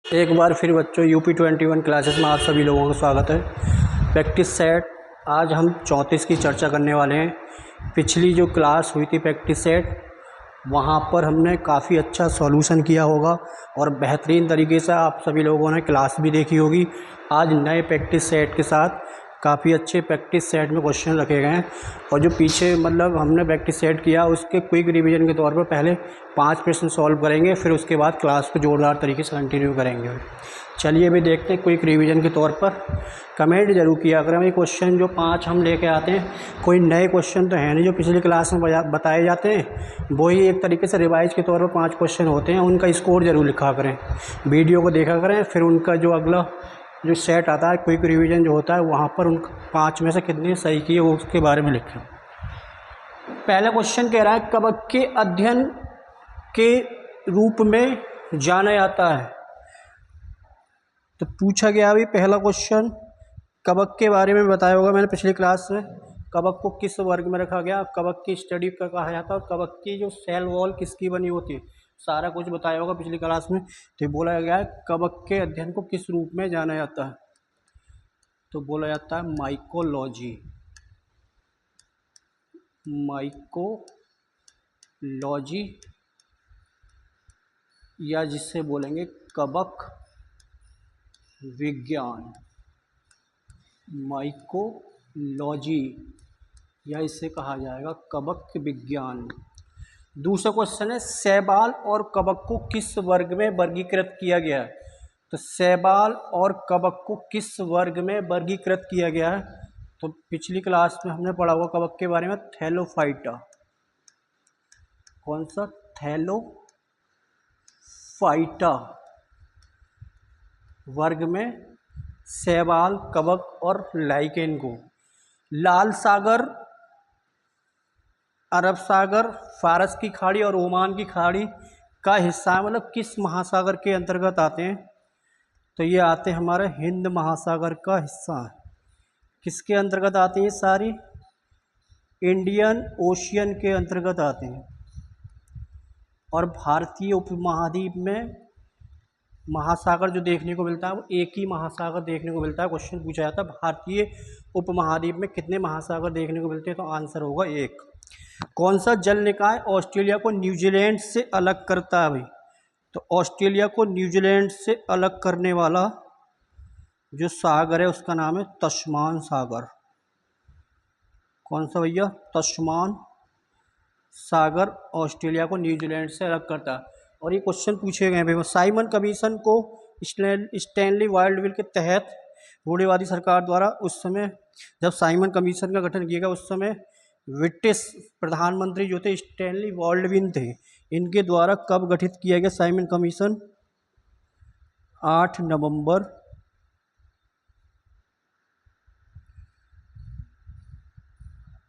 एक बार फिर बच्चों UP21 क्लासेस में आप सभी लोगों का स्वागत है। प्रैक्टिस सेट आज हम 34 की चर्चा करने वाले हैं। पिछली जो क्लास हुई थी प्रैक्टिस सेट, वहाँ पर हमने काफ़ी अच्छा सॉल्यूशन किया होगा और बेहतरीन तरीके से आप सभी लोगों ने क्लास भी देखी होगी। आज नए प्रैक्टिस सेट के साथ काफ़ी अच्छे प्रैक्टिस सेट में क्वेश्चन रखे गए हैं और जो पीछे मतलब हमने प्रैक्टिस सेट किया उसके क्विक रिवीजन के तौर पर पहले 5 प्रश्न सॉल्व करेंगे, फिर उसके बाद क्लास को जोरदार तरीके से कंटिन्यू करेंगे। चलिए अभी देखते हैं क्विक रिवीजन के तौर पर। कमेंट जरूर किया करें ये क्वेश्चन जो 5 हम लेके आते हैं, कोई नए क्वेश्चन तो है नहीं जो पिछली क्लास में बताए जाते हैं, वही एक तरीके से रिवाइज के तौर पर 5 क्वेश्चन होते हैं। उनका स्कोर जरूर लिखा करें, वीडियो को देखा करें, फिर उनका जो अगला जो सेट आता है क्विक रिवीजन जो होता है वहाँ पर उन 5 में से कितने सही किए वो उसके बारे में लिखें। पहला क्वेश्चन कह रहा है कवक के अध्ययन के रूप में जाना जाता है। तो पूछा गया अभी पहला क्वेश्चन कवक के बारे में बताया होगा मैंने पिछली क्लास में। कवक को किस वर्ग में रखा गया, कवक की स्टडी का कहा जाता है और कवक की जो सेल वॉल किसकी बनी होती है, सारा कुछ बताया होगा पिछली क्लास में। तो बोला गया है कवक के अध्ययन को किस रूप में जाना जाता है, तो बोला जाता है माइकोलॉजी। माइकोलॉजी या जिससे बोलेंगे कवक विज्ञान, माइकोलॉजी या इसे कहा जाएगा कवक विज्ञान। दूसरा क्वेश्चन है शैवाल और कवक को किस वर्ग में वर्गीकृत किया गया है। तो शैवाल और कवक को किस वर्ग में वर्गीकृत किया गया है, तो पिछली क्लास में हमने पढ़ा हुआ कवक के बारे में थैलोफाइटा। कौन सा? थैलोफाइटा वर्ग में शैवाल, कवक और लाइकेन को। लाल सागर, अरब सागर, फारस की खाड़ी और ओमान की खाड़ी का हिस्सा है, मतलब किस महासागर के अंतर्गत आते हैं, तो ये आते हैं हमारे हिंद महासागर का हिस्सा है। किसके अंतर्गत आते हैं ये सारी? इंडियन ओशियन के अंतर्गत आते हैं। और भारतीय उपमहाद्वीप में महासागर जो देखने को मिलता है वो एक ही महासागर देखने को मिलता है। क्वेश्चन पूछा जाता है भारतीय उपमहाद्वीप में कितने महासागर देखने को मिलते हैं, तो आंसर होगा 1। कौन सा जल निकाय ऑस्ट्रेलिया को न्यूजीलैंड से अलग करता है भाई, तो ऑस्ट्रेलिया को न्यूजीलैंड से अलग करने वाला जो सागर है उसका नाम है तस्मान सागर। कौन सा भैया? तस्मान सागर ऑस्ट्रेलिया को न्यूजीलैंड से अलग करता है। और ये क्वेश्चन पूछे गए हैं साइमन कमीशन को स्टैनली वाइल्डविल के तहत रूढ़िवादी सरकार द्वारा उस समय जब साइमन कमीशन का गठन किया गया उस समय ब्रिटिश प्रधानमंत्री जो थे स्टैनली वाइल्डविल थे, इनके द्वारा कब गठित किया गया साइमन कमीशन? 8 नवंबर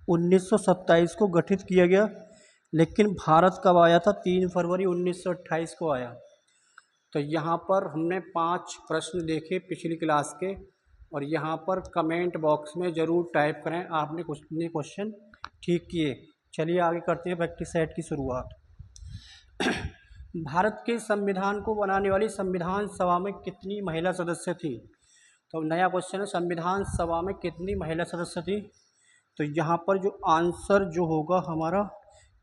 1927 को गठित किया गया। लेकिन भारत कब आया था? 3 फरवरी 1928 को आया। तो यहाँ पर हमने 5 प्रश्न देखे पिछली क्लास के, और यहाँ पर कमेंट बॉक्स में ज़रूर टाइप करें आपने कितने क्वेश्चन ठीक किए। चलिए आगे करते हैं प्रैक्टिस सेट की शुरुआत। भारत के संविधान को बनाने वाली संविधान सभा में कितनी महिला सदस्य थी? तो नया क्वेश्चन है संविधान सभा में कितनी महिला सदस्य थी, तो यहाँ पर जो आंसर जो होगा हमारा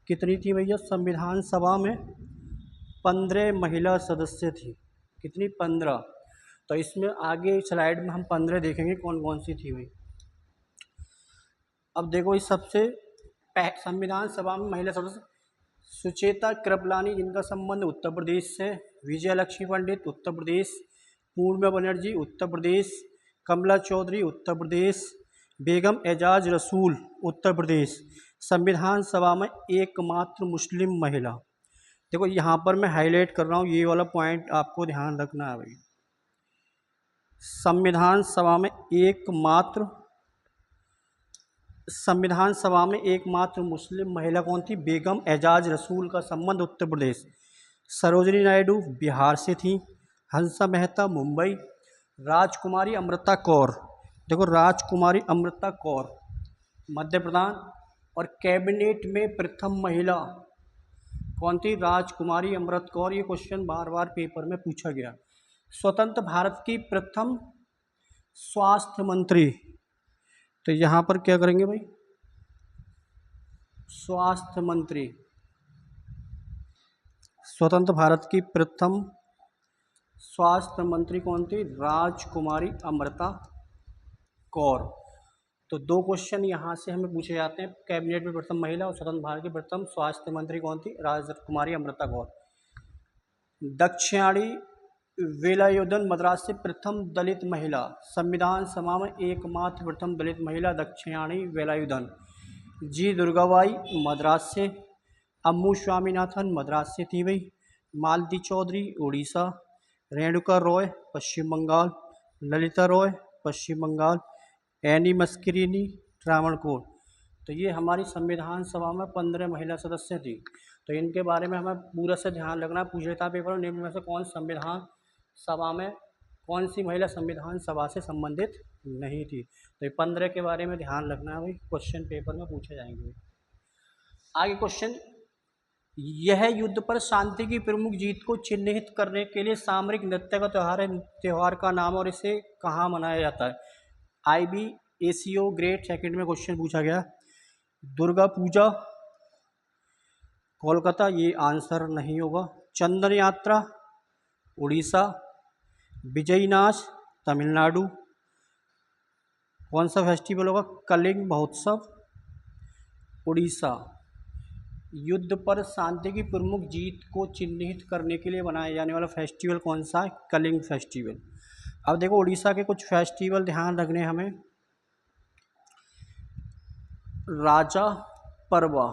कितनी थी भैया? संविधान सभा में 15 महिला सदस्य थी। कितनी? 15। तो इसमें आगे स्लाइड में हम 15 देखेंगे कौन कौन सी थी भाई। अब देखो इस सबसे संविधान सभा में महिला सदस्य सुचेता कृपलानी जिनका संबंध उत्तर प्रदेश से, विजय लक्ष्मी पंडित उत्तर प्रदेश, पूर्णिमा बनर्जी उत्तर प्रदेश, कमला चौधरी उत्तर प्रदेश, बेगम एजाज रसूल उत्तर प्रदेश। संविधान सभा में एकमात्र मुस्लिम महिला। देखो यहाँ पर मैं हाईलाइट कर रहा हूँ, ये वाला पॉइंट आपको ध्यान रखना है भाई। संविधान सभा में एकमात्र मुस्लिम महिला कौन थी? बेगम एजाज रसूल का संबंध उत्तर प्रदेश। सरोजिनी नायडू बिहार से थी, हंसा मेहता मुंबई, राजकुमारी अमृता कौर, देखो राजकुमारी अमृता कौर मध्य प्रदेश। और कैबिनेट में प्रथम महिला कौन थी? राजकुमारी अमृत कौर। ये क्वेश्चन बार बार पेपर में पूछा गया। स्वतंत्र भारत की प्रथम स्वास्थ्य मंत्री, तो यहाँ पर क्या करेंगे भाई, स्वास्थ्य मंत्री। स्वतंत्र भारत की प्रथम स्वास्थ्य मंत्री कौन थी? राजकुमारी अमृता कौर। तो दो क्वेश्चन यहाँ से हमें पूछे जाते हैं, कैबिनेट में प्रथम महिला और स्वतंत्र भारत की प्रथम स्वास्थ्य मंत्री कौन थी? राजकुमारी अमृता कौर। दक्षिणाणी वेलायुधन मद्रास से प्रथम दलित महिला, संविधान सभा में एकमात्र प्रथम दलित महिला दक्षिणाणी वेलायुधन। जी दुर्गाबाई मद्रास से, अम्मू स्वामीनाथन मद्रास से थी भाई, मालती चौधरी उड़ीसा, रेणुका रॉय पश्चिम बंगाल, ललिता रॉय पश्चिम बंगाल, एनी मस्करीनी त्रावणकोर। तो ये हमारी संविधान सभा में 15 महिला सदस्य थी। तो इनके बारे में हमें पूरा से ध्यान रखना, पूछ लेता पेपर निम्न में से कौन संविधान सभा में, कौन सी महिला संविधान सभा से संबंधित नहीं थी। तो ये 15 के बारे में ध्यान रखना है भाई, क्वेश्चन पेपर में पूछे जाएंगे। आगे क्वेश्चन, यह युद्ध पर शांति की प्रमुख जीत को चिन्हित करने के लिए सामरिक नृत्य का त्यौहार है, त्यौहार का नाम और इसे कहाँ मनाया जाता है? IBACO ग्रेड सेकंड में क्वेश्चन पूछा गया। दुर्गा पूजा कोलकाता, ये आंसर नहीं होगा। चंदन यात्रा उड़ीसा, विजयनाश तमिलनाडु। कौन सा फेस्टिवल होगा? कलिंग महोत्सव उड़ीसा। युद्ध पर शांति की प्रमुख जीत को चिन्हित करने के लिए बनाया जाने वाला फेस्टिवल कौन सा है? कलिंग फेस्टिवल। अब देखो उड़ीसा के कुछ फेस्टिवल ध्यान रखने हमें। राजा परवा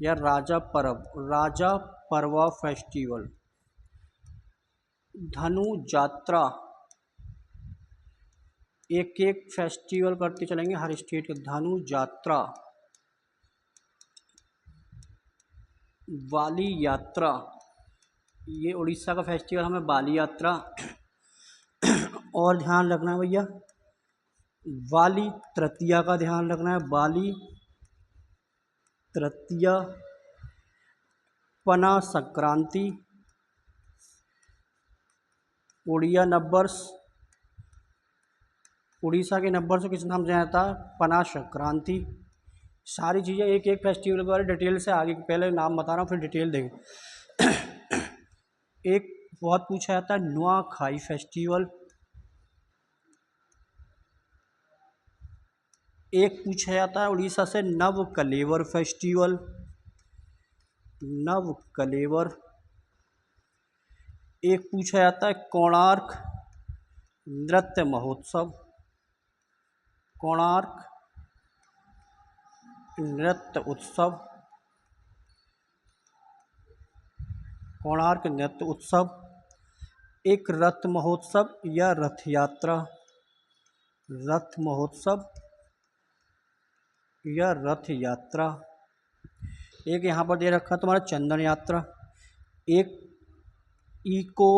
या राजा पर्व, राजा परवा फेस्टिवल। धनु यात्रा, एक एक फेस्टिवल करते चलेंगे हर स्टेट के। धनु यात्रा, बाली यात्रा, ये उड़ीसा का फेस्टिवल हमें बाली यात्रा। और ध्यान रखना है भैया, बाली तृतीया का ध्यान रखना है, बाली तृतीया। पना संक्रांति, उड़िया नववर्ष, उड़ीसा के नववर्ष को किस नाम से जाता है? पना संक्रांति। सारी चीज़ें एक एक फेस्टिवल के बारे में डिटेल से आगे, पहले नाम बता रहा हूँ फिर डिटेल देंगे। एक बहुत पूछा जाता है नुआखाई फेस्टिवल, एक पूछा जाता है उड़ीसा से नव कलेवर फेस्टिवल, नव कलेवर। एक पूछा जाता है कोणार्क नृत्य महोत्सव, कोणार्क नृत्य उत्सव, कोणार्क नृत्य उत्सव। एक रथ महोत्सव या रथ यात्रा, रथ महोत्सव या रथ यात्रा। एक यहाँ पर दे रखा तुम्हारा चंदन यात्रा। एक eco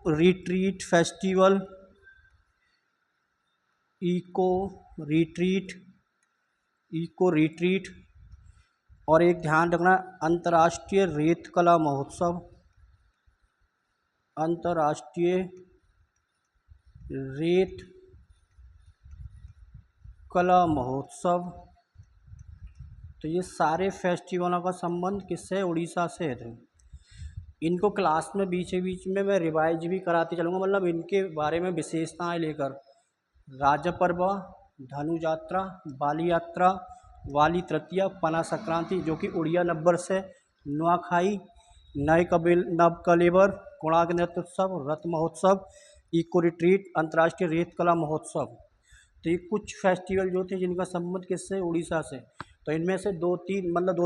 retreat festival, eco retreat, eco retreat. और एक ध्यान रखना अंतर्राष्ट्रीय रेत कला महोत्सव, अंतर्राष्ट्रीय रेत कला महोत्सव। तो ये सारे फेस्टिवलों का संबंध किससे? उड़ीसा से है। इनको क्लास में बीच में मैं रिवाइज भी कराते चलूँगा, मतलब इनके बारे में विशेषताएं लेकर। राजा परवा, धनु यात्रा, बाली यात्रा, वाली तृतीया, पना संक्रांति जो कि उड़िया नववर्ष है, नुआखाई, नव कलेवर, कोणार्क नृत्य उत्सव, रथ महोत्सव, इको रिट्रीट, अंतर्राष्ट्रीय रेत कला महोत्सव। तो ये कुछ फेस्टिवल जो थे जिनका संबंध किससे? उड़ीसा से। तो इनमें से दो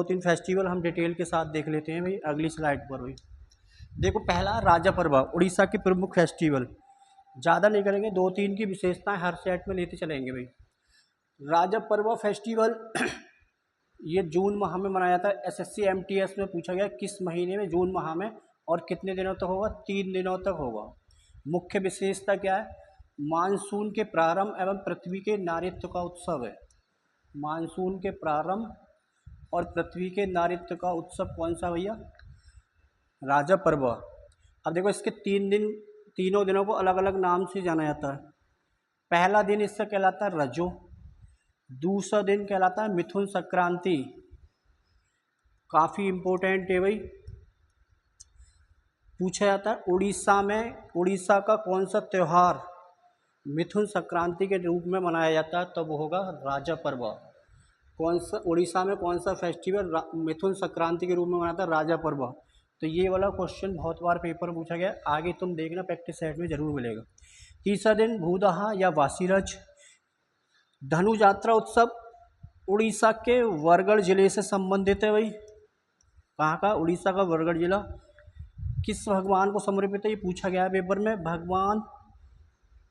तीन फेस्टिवल हम डिटेल के साथ देख लेते हैं भाई अगली स्लाइड पर। भाई देखो, पहला राजा परवा, उड़ीसा की प्रमुख फेस्टिवल। ज़्यादा नहीं करेंगे, दो तीन की विशेषताएं हर सेट में लेते चलेंगे भाई। राजा परवा फेस्टिवल ये जून माह में मनाया जाता है। SSC MTS में पूछा गया किस महीने में? जून माह में। और कितने दिनों तक होगा? 3 दिनों तक होगा। मुख्य विशेषता क्या है? मानसून के प्रारंभ एवं पृथ्वी के नारित्व का उत्सव है। मानसून के प्रारंभ और पृथ्वी के नारित्व का उत्सव कौन सा भैया? राजा पर्व। अब देखो इसके 3 दिन तीनों दिनों को अलग अलग नाम से जाना जाता है। पहला दिन इससे कहलाता है रजो, दूसरा दिन कहलाता है मिथुन संक्रांति, काफ़ी इम्पोर्टेंट है भाई, पूछा जाता है उड़ीसा में, उड़ीसा का कौन सा त्यौहार मिथुन संक्रांति के रूप में मनाया जाता है, तो वो होगा राजा पर्व। कौन सा उड़ीसा में कौन सा फेस्टिवल मिथुन संक्रांति के रूप में मनाता है, राजा पर्व। तो ये वाला क्वेश्चन बहुत बार पेपर में पूछा गया, आगे तुम देखना प्रैक्टिस सेट में जरूर मिलेगा। तीसरा दिन भूदाहा या वासीरज। धनु यात्रा उत्सव उड़ीसा के वरगढ़ जिले से संबंधित है भाई। कहाँ का? उड़ीसा का वरगढ़ जिला। किस भगवान को समर्पित है, ये पूछा गया है पेपर में। भगवान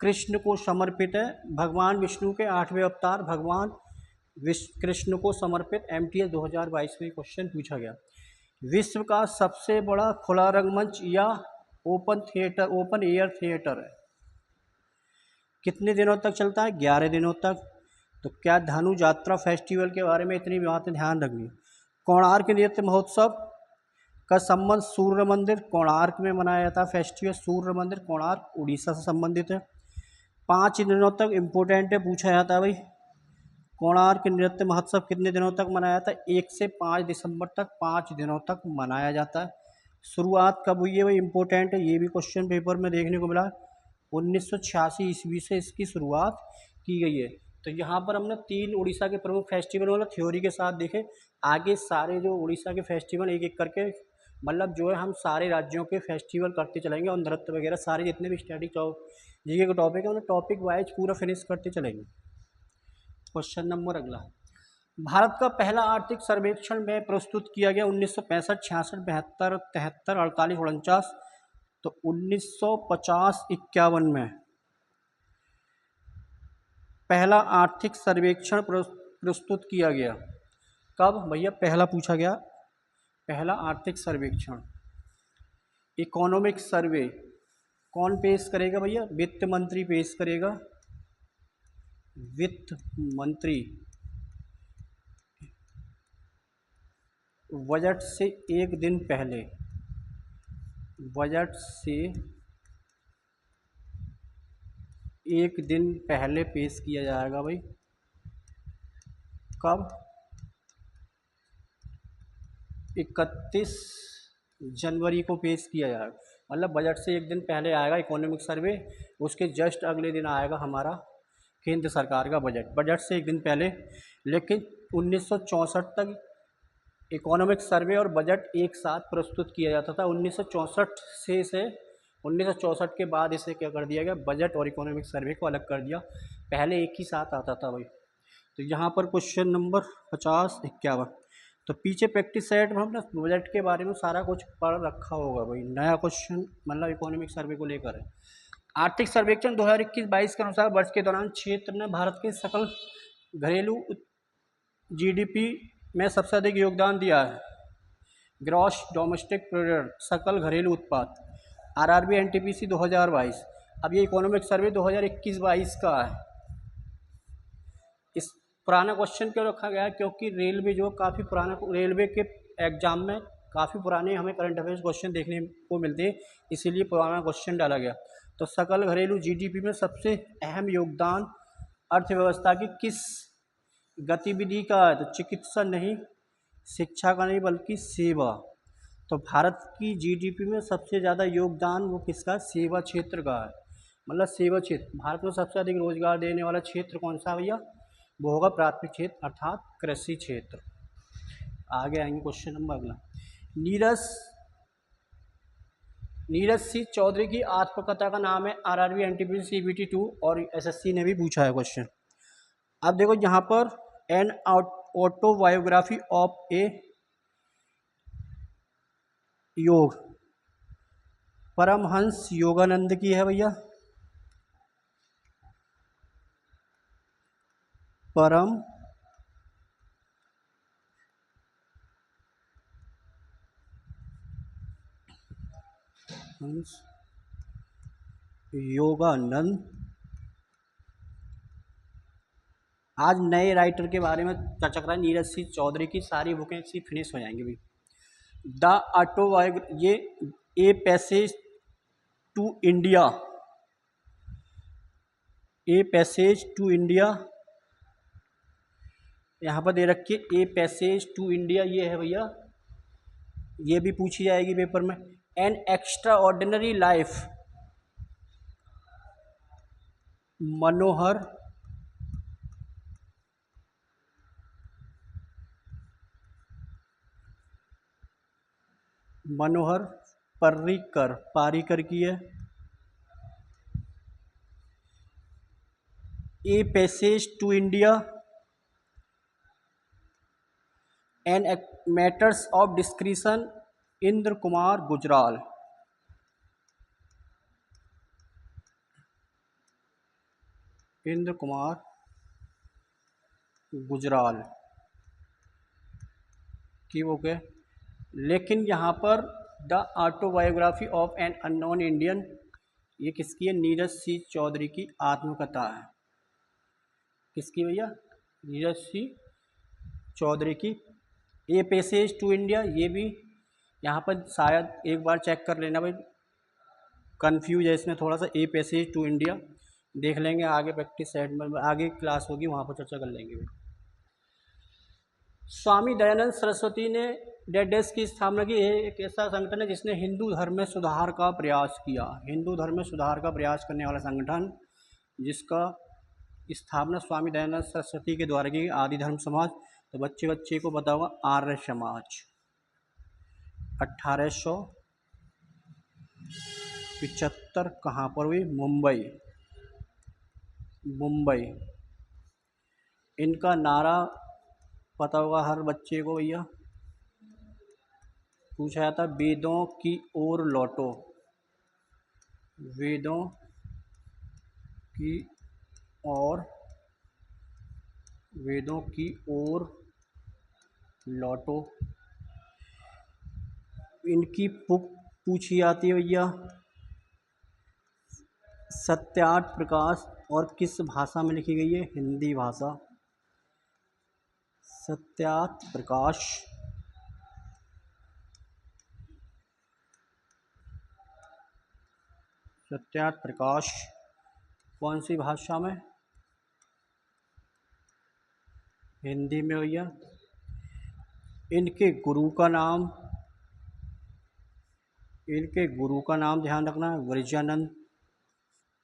कृष्ण को समर्पित है। भगवान विष्णु के 8वें अवतार भगवान कृष्ण को समर्पित MTS 2022 में क्वेश्चन पूछा गया। विश्व का सबसे बड़ा खुला रंगमंच या ओपन एयर थिएटर है, कितने दिनों तक चलता है? 11 दिनों तक। तो क्या धनु यात्रा फेस्टिवल के बारे में इतनी बातें ध्यान रखनी। कोणार्क नृत्य महोत्सव का संबंध सूर्य मंदिर कोणार्क में मनाया जाता है फेस्टिवल। सूर्य मंदिर कोणार्क उड़ीसा से संबंधित है। 5 दिनों तक इम्पोर्टेंट है, पूछा जाता है भाई। कोणार्क नृत्य महोत्सव कितने दिनों तक मनाया जाता है? 1 से 5 दिसंबर तक 5 दिनों तक मनाया जाता है। शुरुआत कब हुई है भाई? इम्पोर्टेंट है, ये भी क्वेश्चन पेपर में देखने को मिला। 1986 ईस्वी से इसकी शुरुआत की गई है। तो यहाँ पर हमने 3 उड़ीसा के प्रमुख फेस्टिवल वाला थ्योरी के साथ देखे। आगे सारे जो उड़ीसा के फेस्टिवल एक एक करके मतलब जो है हम सारे राज्यों के फेस्टिवल करते चलेंगे और नृत्य वगैरह सारे जितने भी स्टैटिक जीके के टॉपिक है उन्हें टॉपिक वाइज पूरा फिनिश करते चलेंगे। क्वेश्चन नंबर अगला, भारत का पहला आर्थिक सर्वेक्षण में प्रस्तुत किया गया 1965, 66, 72, 73, 48, 49। तो 1950-51 में पहला आर्थिक सर्वेक्षण प्रस्तुत किया गया। कब भैया? पहला पूछा गया पहला आर्थिक सर्वेक्षण। इकोनॉमिक सर्वे कौन पेश करेगा भैया? वित्त मंत्री पेश करेगा। वित्त मंत्री बजट से एक दिन पहले, बजट से एक दिन पहले पेश किया जाएगा भाई। कब? 31 जनवरी को पेश किया जाएगा। मतलब बजट से एक दिन पहले आएगा इकोनॉमिक सर्वे, उसके जस्ट अगले दिन आएगा हमारा केंद्र सरकार का बजट, बजट से एक दिन पहले। लेकिन 1964 तक इकोनॉमिक सर्वे और बजट एक साथ प्रस्तुत किया जाता था। 1964 से 1964 के बाद इसे क्या कर दिया गया? बजट और इकोनॉमिक सर्वे को अलग कर दिया, पहले एक ही साथ आता था भाई। तो यहाँ पर क्वेश्चन नंबर 50-51। तो पीछे प्रैक्टिस सेट में हमने बजट के बारे में सारा कुछ पढ़ रखा होगा भाई। नया क्वेश्चन मतलब इकोनॉमिक सर्वे को लेकर है। आर्थिक सर्वेक्षण 2021-22 के अनुसार वर्ष के दौरान क्षेत्र ने भारत के सकल घरेलू GDP में सबसे अधिक योगदान दिया है। ग्रॉस डोमेस्टिक प्रोडक्ट, सकल घरेलू उत्पाद, RRB NTPC 2022। अब ये इकोनॉमिक सर्वे 2021-22 का है। इस पुराना क्वेश्चन क्यों रखा गया है? क्योंकि रेलवे जो काफ़ी पुराना, रेलवे के एग्जाम में काफ़ी पुराने हमें करंट अफेयर्स क्वेश्चन देखने को मिलते हैं, इसीलिए पुराना क्वेश्चन डाला गया। तो सकल घरेलू GDP में सबसे अहम योगदान अर्थव्यवस्था की किस गतिविधि का है? तो चिकित्सा नहीं, शिक्षा का नहीं, बल्कि सेवा। तो भारत की GDP में सबसे ज़्यादा योगदान वो किसका? सेवा क्षेत्र का है। मतलब सेवा क्षेत्र, भारत में सबसे अधिक रोजगार देने वाला क्षेत्र कौन सा भैया? वो होगा प्राथमिक क्षेत्र अर्थात कृषि क्षेत्र। आगे आएंगे क्वेश्चन नंबर अगला। नीरज सी चौधरी की आत्मकथा का नाम है। RRB NTPC CBT 2 और SSC ने भी पूछा है क्वेश्चन। अब देखो यहाँ पर एन ऑटोबायोग्राफी ऑफ ए योग, परमहंस योगानंद की है भैया। परमहंस योगानंद। आज नए राइटर के बारे में चर्चा कर रहा है, नीरज सिंह चौधरी की सारी बुकें इसी फिनिश हो जाएंगी भाई। द ऑटोबायोग्राफी, ये a passage to India, a passage to India, यहाँ पर दे रखी है ए पैसेज टू इंडिया, ये है भैया, ये भी पूछी जाएगी पेपर में। An extraordinary life, Manohar Parrikar की है। A passage to India and matters of discretion, Inder Kumar Gujral. Inder Kumar Gujral की बुक है। लेकिन यहाँ पर the autobiography of an unknown Indian, ये किसकी है? नीरज सी चौधरी की आत्मकथा है। किसकी भैया? नीरज सी चौधरी की। ए पैसेज टू इंडिया, ये भी यहाँ पर शायद एक बार चेक कर लेना भाई, कंफ्यूज है इसमें थोड़ा सा। ए पैसेज टू इंडिया देख लेंगे आगे, प्रैक्टिस सेट में आगे क्लास होगी वहाँ पर चर्चा कर लेंगे। स्वामी दयानंद सरस्वती ने डेडेस की स्थापना की। है एक ऐसा संगठन है जिसने हिंदू धर्म में सुधार का प्रयास किया। हिंदू धर्म में सुधार का प्रयास करने वाला संगठन जिसका स्थापना स्वामी दयानंद सरस्वती के द्वारा की। आदि धर्म समाज, तो बच्चे को पता होगा आर्य समाज। 1875 कहाँ पर हुई? मुंबई। इनका नारा पता होगा हर बच्चे को भैया, पूछा जाता, वेदों की ओर लौटो। वेदों की ओर लौटो। इनकी बुक पूछी जाती है भैया, सत्यार्थ प्रकाश, और किस भाषा में लिखी गई है? हिंदी भाषा। सत्यार्थ प्रकाश कौन सी भाषा में? हिंदी में भैया। इनके गुरु का नाम ध्यान रखना है, ब्रजानंद,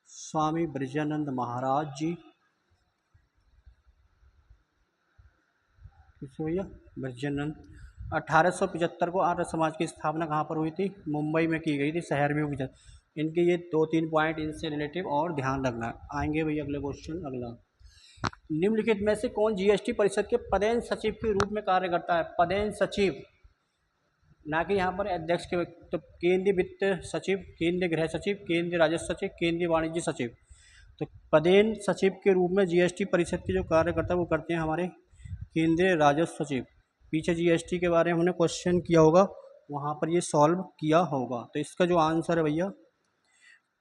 स्वामी ब्रजानंद महाराज जी। किस भैया? ब्रजानंद। 1875 को आर्य समाज की स्थापना कहाँ पर हुई थी? मुंबई में की गई थी, शहर में हुई। इनके ये 2-3 पॉइंट इनसे रिलेटिव और ध्यान रखना आएंगे भैया। अगले क्वेश्चन, अगला, निम्नलिखित में से कौन जीएसटी परिषद के पदेन सचिव के रूप में कार्य करता है? पदेन सचिव, ना कि यहाँ पर अध्यक्ष के। तो केंद्रीय वित्त सचिव, केंद्रीय गृह सचिव, केंद्रीय राजस्व सचिव, केंद्रीय वाणिज्य सचिव। तो पदेन सचिव के रूप में जीएसटी परिषद के जो कार्य करता है वो करते हैं हमारे केंद्रीय राजस्व सचिव। पीछे जीएसटी के बारे में हमने क्वेश्चन किया होगा, वहाँ पर ये सॉल्व किया होगा। तो इसका जो आंसर है भैया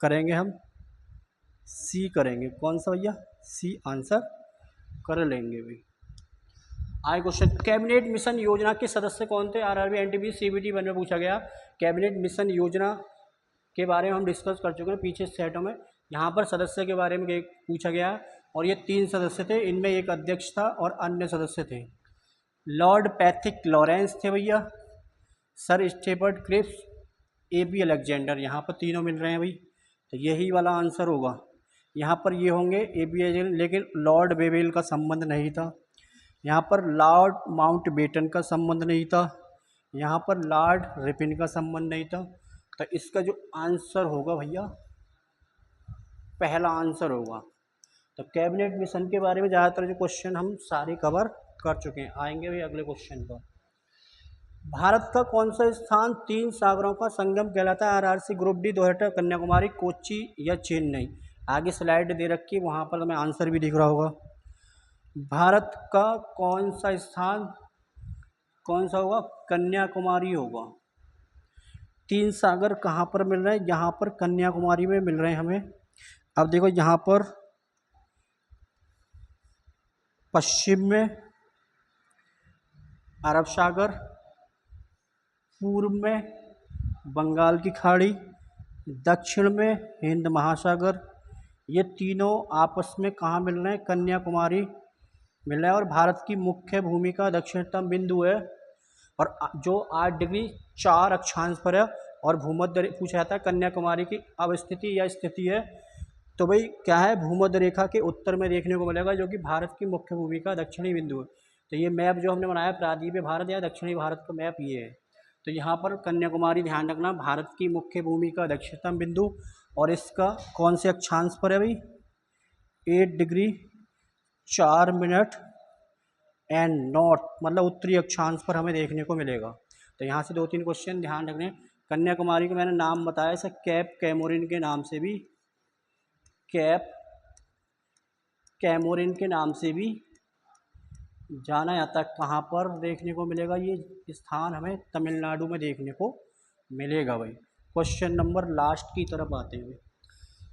करेंगे हम सी करेंगे। कौन सा भैया? सी आंसर कर लेंगे भाई। आगे क्वेश्चन, कैबिनेट मिशन योजना के सदस्य कौन थे? आरआरबी, एनटीपीसी, सीबीटी में पूछा गया। कैबिनेट मिशन योजना के बारे में हम डिस्कस कर चुके हैं पीछे सेटों में। यहाँ पर सदस्य के बारे में पूछा गया, और ये 3 सदस्य थे। इनमें एक अध्यक्ष था और अन्य सदस्य थे। लॉर्ड पैथिक लॉरेंस थे भैया, sir Stafford Cripps, A B. Alexander. यहाँ पर तीनों मिल रहे हैं भाई, तो यही वाला आंसर होगा। यहाँ पर ये होंगे ए.बी. लेकिन लॉर्ड बेवेल का संबंध नहीं था। यहाँ पर लॉर्ड माउंटबेटन का संबंध नहीं था। यहाँ पर लॉर्ड रिपिन का संबंध नहीं था। तो इसका जो आंसर होगा भैया पहला आंसर होगा। तो कैबिनेट मिशन के बारे में ज़्यादातर जो क्वेश्चन हम सारे कवर कर चुके हैं। आएंगे भाई अगले क्वेश्चन पर। भारत का कौन सा स्थान 3 सागरों का संगम कहलाता है? RRC, group D, Dohta, Kanyakumari, Kochi या चेन्नई। आगे स्लाइड दे रखी है, वहाँ पर हमें आंसर भी दिख रहा होगा। भारत का कौन सा स्थान कौन सा होगा? कन्याकुमारी होगा। 3 सागर कहाँ पर मिल रहे हैं? यहाँ पर कन्याकुमारी में मिल रहे हैं हमें। अब देखो यहाँ पर पश्चिम में अरब सागर, पूर्व में बंगाल की खाड़ी, दक्षिण में हिंद महासागर। ये तीनों आपस में कहाँ मिल रहे हैं? कन्याकुमारी मिल रहा है। और भारत की मुख्य भूमि का दक्षिणतम बिंदु है और जो 8 डिग्री 4 अक्षांश पर है। और भूमध्य पूछा जाता है कन्याकुमारी की अवस्थिति या स्थिति है, तो भाई क्या है? भूमध्य रेखा के उत्तर में देखने को मिलेगा, जो कि भारत की मुख्य भूमि का दक्षिणी बिंदु है। तो ये मैप जो हमने बनाया प्रायद्वीपीय भारत या दक्षिणी भारत का मैप ये है। तो यहाँ पर कन्याकुमारी ध्यान रखना, भारत की मुख्य भूमि का दक्षिणतम बिंदु। और इसका कौन से अक्षांश पर है भाई? 8 डिग्री 4 मिनट एंड नॉर्थ, मतलब उत्तरी अक्षांश पर हमें देखने को मिलेगा। तो यहाँ से 2-3 क्वेश्चन ध्यान रखने। कन्याकुमारी को मैंने नाम बताया इसे कैप कैमोरिन के नाम से भी, कैप कैमोरिन के नाम से भी जाना जाता है। कहाँ पर देखने को मिलेगा? ये स्थान हमें तमिलनाडु में देखने को मिलेगा भाई। क्वेश्चन नंबर लास्ट की तरफ आते हुए,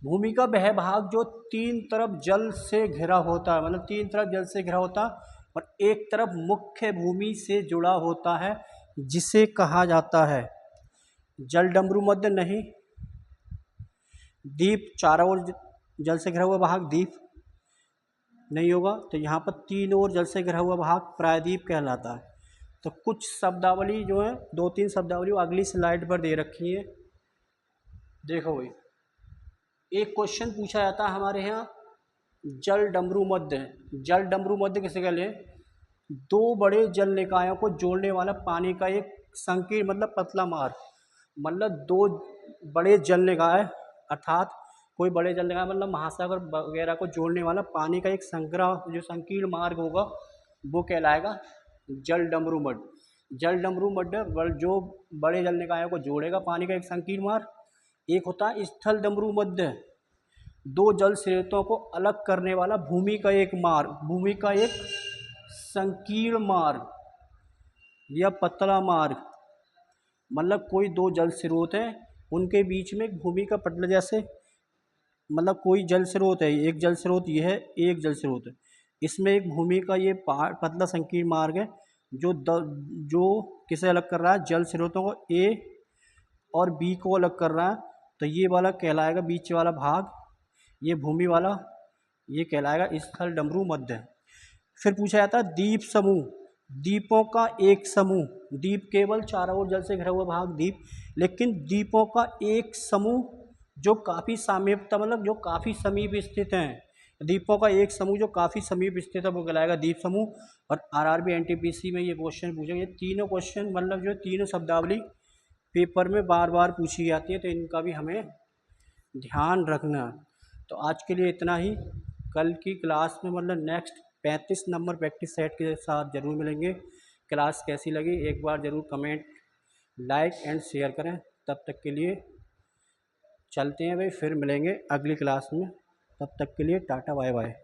भूमि का वह भाग जो 3 तरफ जल से घिरा होता है, मतलब 3 तरफ जल से घिरा होता है और एक तरफ मुख्य भूमि से जुड़ा होता है, जिसे कहा जाता है जलडमरू मध्य। नहीं, द्वीप, चारों ओर जल से घिरा हुआ भाग द्वीप नहीं होगा। तो यहाँ पर 3 ओर जल से घिरा हुआ भाग प्रायद्वीप कहलाता है। तो कुछ शब्दावली जो है, 2-3 शब्दावली अगली स्लाइड पर दे रखी है। देखो भाई, एक क्वेश्चन पूछा जाता है हमारे यहाँ जल डमरू मध्य। जल डमरू मध्य किसे कहते हैं? 2 बड़े जल निकायों को जोड़ने वाला पानी का एक संकीर्ण, मतलब पतला मार्ग। मतलब 2 बड़े जल निकाय, अर्थात कोई बड़े जल निकाय मतलब महासागर वगैरह को जोड़ने वाला पानी का एक संग्रह, जो संकीर्ण मार्ग होगा, वो कहलाएगा जल डमरू मध्य। जल डमरू मध्य जो बड़े जल निकायों को जोड़ेगा पानी का एक संकीर्ण मार्ग। एक होता है स्थल डमरू मध्य, 2 जल स्रोतों को अलग करने वाला भूमि का एक मार्ग, भूमि का एक संकीर्ण मार्ग या पतला मार्ग। मतलब कोई 2 जल स्रोत हैं, उनके बीच में भूमि का पतला, जैसे मतलब कोई जल स्रोत है, एक जल स्रोत ये है, एक जल स्रोत है, इसमें एक भूमि का ये पतला संकीर्ण मार्ग है जो किसे अलग कर रहा है? जल स्रोतों को ए और बी को अलग कर रहा है। तो ये वाला कहलाएगा, बीच वाला भाग, ये भूमि वाला, ये कहलाएगा स्थल डमरू मध्य। फिर पूछा जाता है द्वीप समूह, द्वीपों का एक समूह। द्वीप केवल चारों ओर जल से घिरा हुआ भाग द्वीप, लेकिन द्वीपों का एक समूह जो काफ़ी सामीप्यता, मतलब जो काफ़ी समीप स्थित हैं, द्वीपों का एक समूह जो काफ़ी समीप स्थित है, वो कहलाएगा द्वीप समूह। और आरआरबी एनटीपीसी में ये क्वेश्चन पूछेंगे। ये तीनों क्वेश्चन, मतलब जो तीनों शब्दावली पेपर में बार बार पूछी जाती है, तो इनका भी हमें ध्यान रखना। तो आज के लिए इतना ही। कल की क्लास में, मतलब नेक्स्ट 35 नंबर प्रैक्टिस सेट के साथ ज़रूर मिलेंगे। क्लास कैसी लगी एक बार ज़रूर कमेंट, लाइक एंड शेयर करें। तब तक के लिए चलते हैं भाई, फिर मिलेंगे अगली क्लास में। तब तक के लिए टाटा बाय बाय।